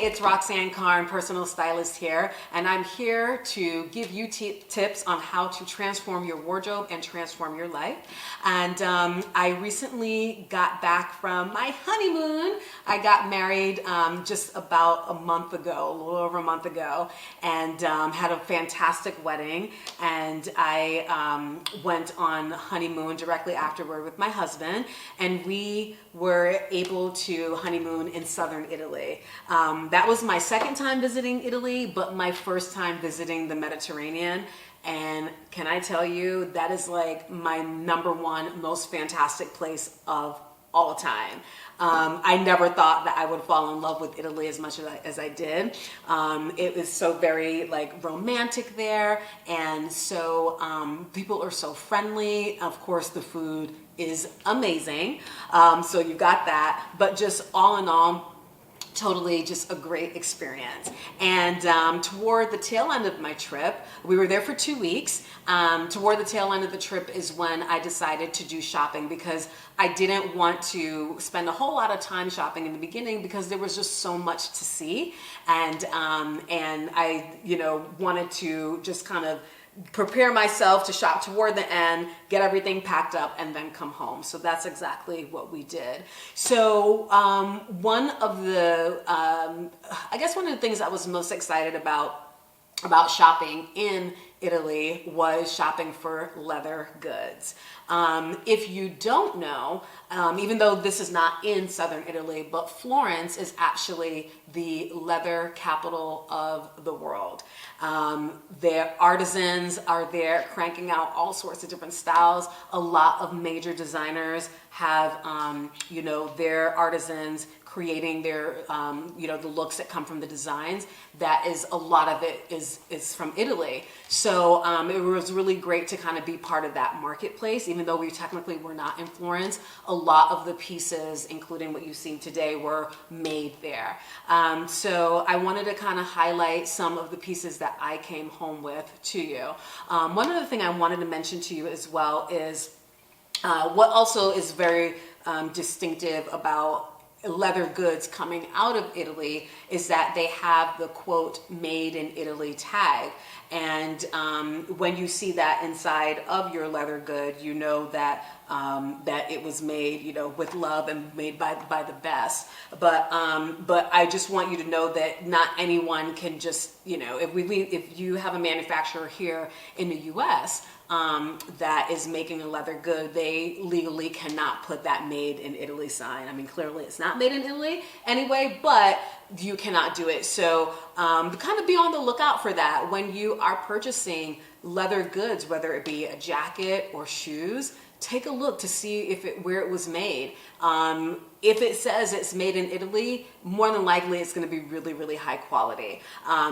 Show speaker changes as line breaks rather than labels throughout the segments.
it's Roxanne, Carne, personal stylist here, and I'm here to give you tips on how to transform your wardrobe and transform your life. And I recently got back from my honeymoon. I got married just about a month ago, a little over a month ago, and had a fantastic wedding. And I went on honeymoon directly afterward with my husband, and we were able to honeymoon in southern Italy. That was my second time visiting Italy, but my first time visiting the Mediterranean. And can I tell you, that is like my number one most fantastic place of all time. I never thought that I would fall in love with Italy as much as I did. It was so very like romantic there, and so people are so friendly. Of course, the food is amazing, so you got that. But just all in all, totally just a great experience. And toward the tail end of my trip, we were there for 2 weeks. Toward the tail end of the trip is when I decided to do shopping, because I didn't want to spend a whole lot of time shopping in the beginning because there was just so much to see. And I, wanted to just kind of prepare myself to shop toward the end, get everything packed up, and then come home. So that's exactly what we did. So one of the things I was most excited about shopping in Italy was shopping for leather goods. If you don't know, even though this is not in southern Italy, but Florence is actually the leather capital of the world. Their artisans are there cranking out all sorts of different styles. A lot of major designers have, their artisans creating their, the looks that come from the designs. That is, a lot of it is from Italy. So it was really great to kind of be part of that marketplace, even though we technically were not in Florence. A lot of the pieces, including what you've seen today, were made there. So I wanted to kind of highlight some of the pieces that I came home with to you. One other thing I wanted to mention to you as well is what also is very distinctive about leather goods coming out of Italy is that they have the quote "Made in Italy" tag. And when you see that inside of your leather good, you know that that it was made, with love and made by the best. But I just want you to know that not anyone can just, if you have a manufacturer here in the U.S. That is making a leather good, they legally cannot put that "Made in Italy" sign. I mean, clearly it's not made in Italy anyway, but you cannot do it. So kind of be on the lookout for that when you are purchasing leather goods, whether it be a jacket or shoes. Take a look to see where it was made. If it says it's made in Italy, more than likely it's going to be really, really high quality.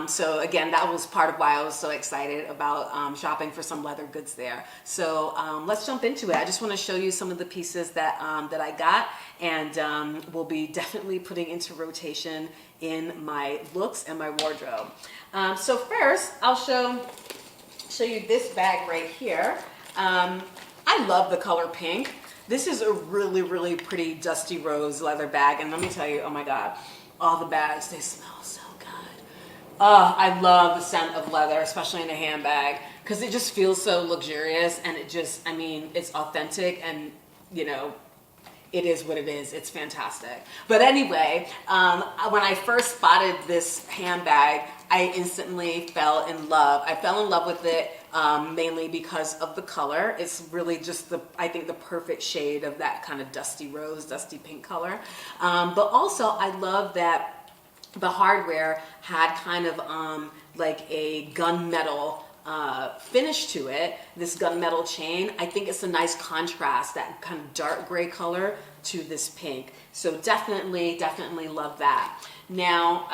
So again, that was part of why I was so excited about shopping for some leather goods there. So let's jump into it. I just want to show you some of the pieces that I got, and will be definitely putting into rotation in my looks and my wardrobe. So first, I'll show you this bag right here. I love the color pink. This is a really, really pretty dusty rose leather bag. And let me tell you, oh my God, all the bags, they smell so good. Oh, I love the scent of leather, especially in a handbag, because it just feels so luxurious, and it's authentic, and it is what it is. It's fantastic. But anyway, when I first spotted this handbag, I instantly fell in love. I fell in love with it mainly because of the color. It's really just I think the perfect shade of that kind of dusty rose, dusty pink color. But also I love that the hardware had kind of like a gunmetal finish to it, this gunmetal chain. I think it's a nice contrast, that kind of dark gray color to this pink. So definitely love that. Now,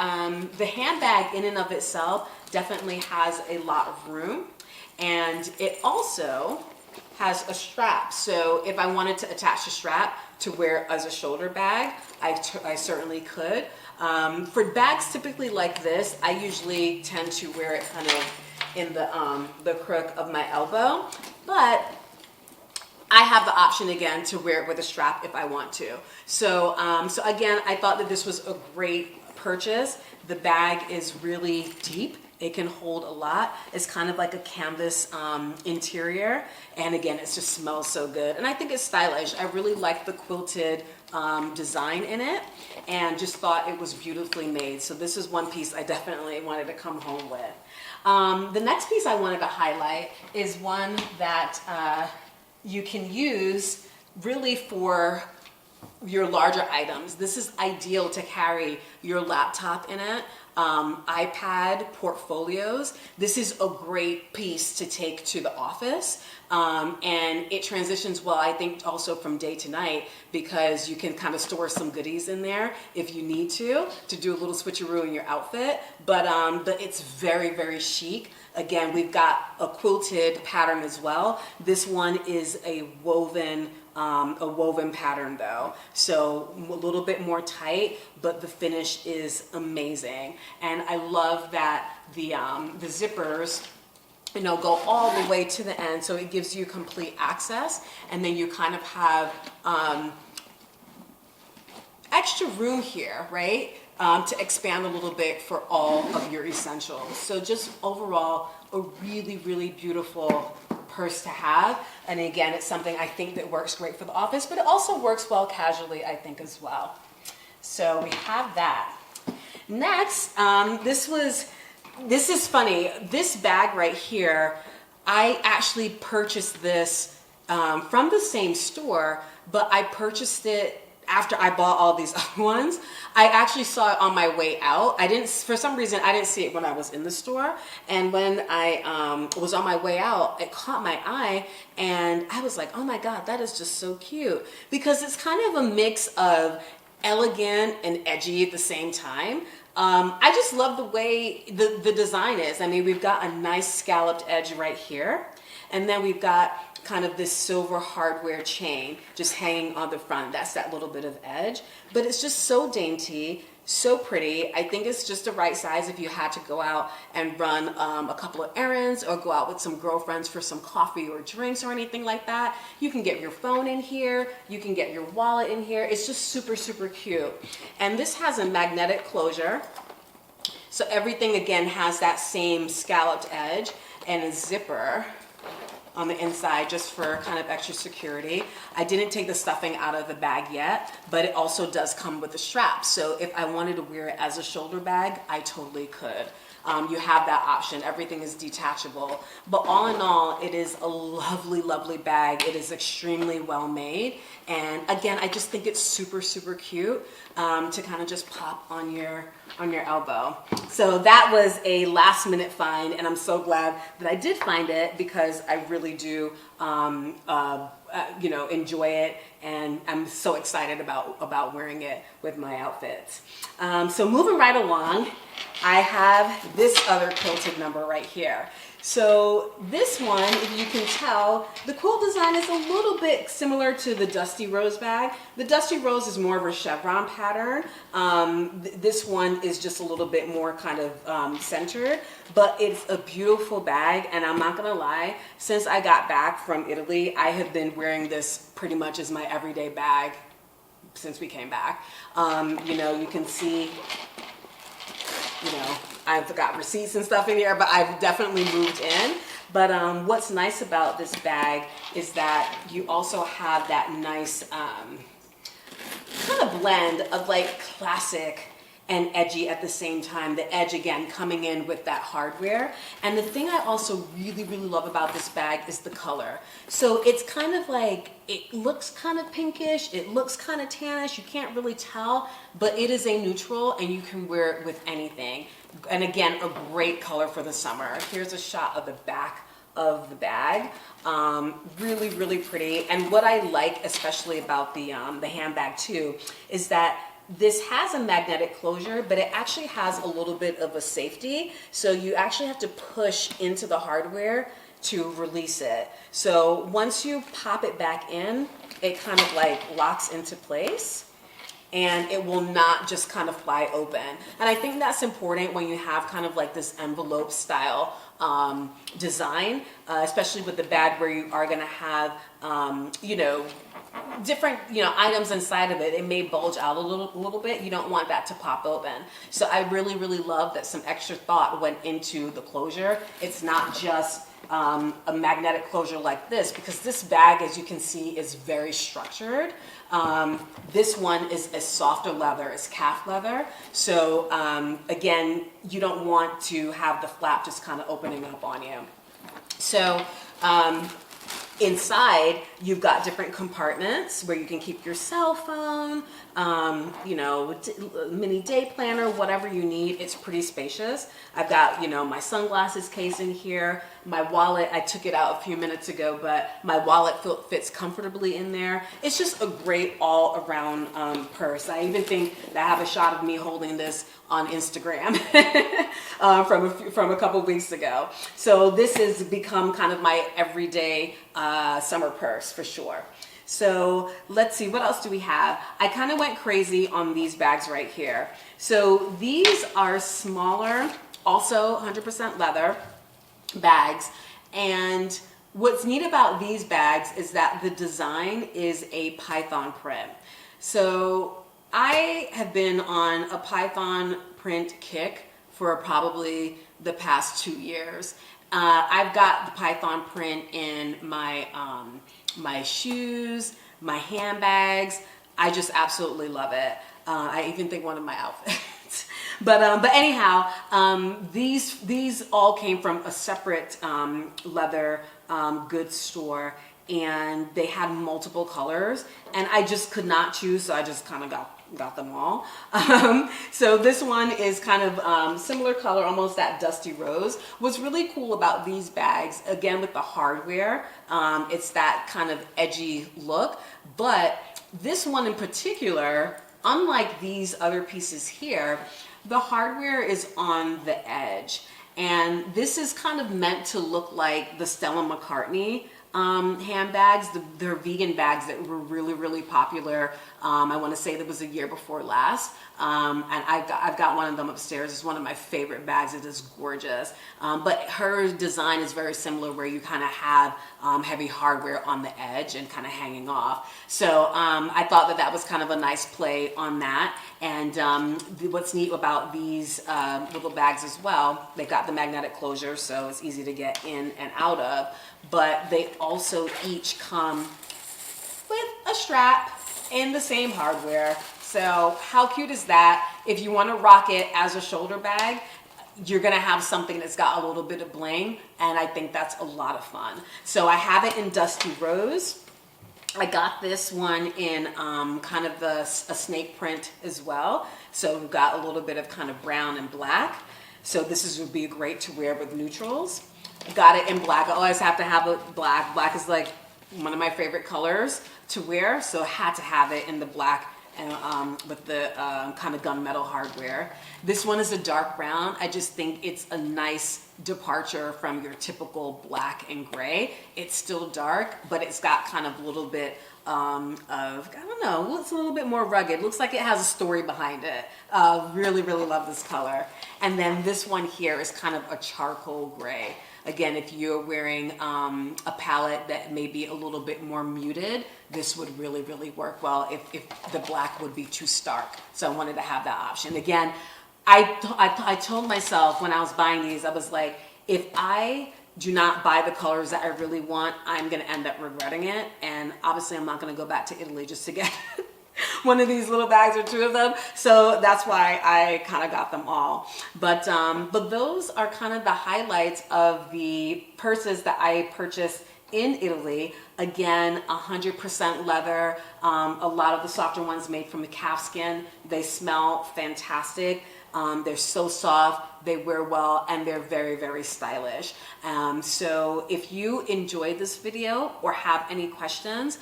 the handbag in and of itself definitely has a lot of room, and it also has a strap. So if I wanted to attach a strap to wear as a shoulder bag, I certainly could. For bags typically like this, I usually tend to wear it kind of in the crook of my elbow, but I have the option again to wear it with a strap if I want to. So again, I thought that this was a great purchase. The bag is really deep. It can hold a lot. It's kind of like a canvas interior. And again, it just smells so good. And I think it's stylish. I really like the quilted design in it and just thought it was beautifully made. So this is one piece I definitely wanted to come home with. The next piece I wanted to highlight is one that you can use really for your larger items. This is ideal to carry your laptop in it, iPad, portfolios. This is a great piece to take to the office. And it transitions well, I think, also from day to night, because you can kind of store some goodies in there if you need to do a little switcheroo in your outfit. But it's very, very chic. Again, we've got a quilted pattern as well. This one is a woven pattern though, so a little bit more tight, but the finish is amazing. And I love that the zippers, you know, go all the way to the end, so it gives you complete access, and then you kind of have extra room here, right? To expand a little bit for all of your essentials. So just overall, a really, really beautiful purse to have. And again, it's something I think that works great for the office, but it also works well casually, I think, as well. So we have that. Next, this is funny. This bag right here, I actually purchased this from the same store, but I purchased it after I bought all these other ones. I actually saw it on my way out. For some reason, I didn't see it when I was in the store. And when I was on my way out, it caught my eye and I was like, oh my God, that is just so cute. Because it's kind of a mix of elegant and edgy at the same time. I just love the way the design is. I mean, we've got a nice scalloped edge right here. And then we've got kind of this silver hardware chain just hanging on the front. That's that little bit of edge, but it's just so dainty, so pretty. I think it's just the right size if you had to go out and run a couple of errands or go out with some girlfriends for some coffee or drinks or anything like that. You can get your phone in here, you can get your wallet in here. It's just super, super cute. And this has a magnetic closure. So everything again has that same scalloped edge and a zipper on the inside just for kind of extra security. I didn't take the stuffing out of the bag yet, but it also does come with a strap. So if I wanted to wear it as a shoulder bag, I totally could. You have that option. Everything is detachable. But all in all, it is a lovely, lovely bag. It is extremely well made. And again, I just think it's super, super cute to kind of just pop on your elbow. So that was a last minute find, and I'm so glad that I did find it because I really do enjoy it, and I'm so excited about wearing it with my outfits. So moving right along, I have this other quilted number right here. So this one, if you can tell, the quilt design is a little bit similar to the Dusty Rose bag. The Dusty Rose is more of a chevron pattern. This one is just a little bit more kind of centered, but it's a beautiful bag. And I'm not gonna lie, since I got back from Italy, I have been wearing this pretty much as my everyday bag since we came back. You can see, I've got receipts and stuff in here, but I've definitely moved in. But what's nice about this bag is that you also have that nice kind of blend of like classic and edgy at the same time. The edge again coming in with that hardware. And the thing I also really, really love about this bag is the color. So it's kind of like, it looks kind of pinkish, it looks kind of tannish, you can't really tell, but it is a neutral and you can wear it with anything. And again, a great color for the summer. Here's a shot of the back of the bag. Really, really pretty. And what I like especially about the handbag too is that this has a magnetic closure, but it actually has a little bit of a safety. So you actually have to push into the hardware to release it. So once you pop it back in, it kind of like locks into place and it will not just kind of fly open. And I think that's important when you have kind of like this envelope style design, especially with the bag where you are gonna have, different, you know, items inside of it, it may bulge out a little bit. You don't want that to pop open. So I really, really love that some extra thought went into the closure. It's not just a magnetic closure like this, because this bag, as you can see, is very structured. This one is a softer leather, it's calf leather. So again, you don't want to have the flap just kind of opening up on you. So inside, you've got different compartments where you can keep your cell phone, you know, mini day planner, whatever you need. It's pretty spacious. I've got, you know, my sunglasses case in here. My wallet, I took it out a few minutes ago, but my wallet fits comfortably in there. It's just a great all-around purse. I even think that I have a shot of me holding this on Instagram from a couple weeks ago. So this has become kind of my everyday summer purse for sure. So let's see, what else do we have? I kind of went crazy on these bags right here. So these are smaller, also 100% leather bags. And what's neat about these bags is that the design is a python print. So I have been on a python print kick for probably the past 2 years. I've got the python print in my my shoes, my handbags. I just absolutely love it. I even think one of my outfits. But anyhow, these all came from a separate leather goods store, and they had multiple colors, and I just could not choose, so I just kind of got them all. So this one is kind of similar color, almost that dusty rose. What's really cool about these bags, again with the hardware, it's that kind of edgy look, but this one in particular, unlike these other pieces here, the hardware is on the edge, and this is kind of meant to look like the Stella McCartney handbags. They're vegan bags that were really, really popular. I want to say that was a year before last. And I've got one of them upstairs. It's one of my favorite bags. It is gorgeous. But her design is very similar, where you kind of have heavy hardware on the edge and kind of hanging off. So I thought that was kind of a nice play on that. And what's neat about these little bags as well, they've got the magnetic closure, so it's easy to get in and out of. But they also each come with a strap in the same hardware. So how cute is that? If you want to rock it as a shoulder bag, you're gonna have something that's got a little bit of bling, and I think that's a lot of fun. So I have it in Dusty Rose. I got this one in kind of a snake print as well. So we've got a little bit of kind of brown and black. So would be great to wear with neutrals. Got it in black. I always have to have it black. Black is like one of my favorite colors to wear, so I had to have it in the black and with the kind of gunmetal hardware. This one is a dark brown. I just think it's a nice departure from your typical black and gray. It's still dark, but it's got kind of a little bit of, I don't know, it's a little bit more rugged. Looks like it has a story behind it. Really, really love this color. And then this one here is kind of a charcoal gray. Again, if you're wearing a palette that may be a little bit more muted, this would really, really work well if the black would be too stark. So I wanted to have that option. Again, I told myself when I was buying these, I was like, if I do not buy the colors that I really want, I'm gonna end up regretting it. And obviously I'm not gonna go back to Italy just to get one of these little bags or two of them. So that's why I kind of got them all. But those are kind of the highlights of the purses that I purchased in Italy. Again, 100% leather. A lot of the softer ones made from the calf skin. They smell fantastic. They're so soft, they wear well, and they're very, very stylish. So if you enjoyed this video or have any questions,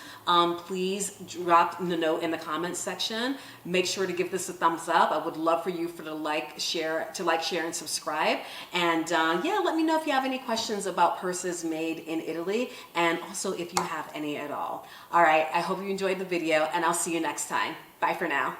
please drop the note in the comments section. Make sure to give this a thumbs up. I would love for you to like, share, and subscribe. And yeah, let me know if you have any questions about purses made in Italy, and also if you have any at all. All right, I hope you enjoyed the video, and I'll see you next time. Bye for now.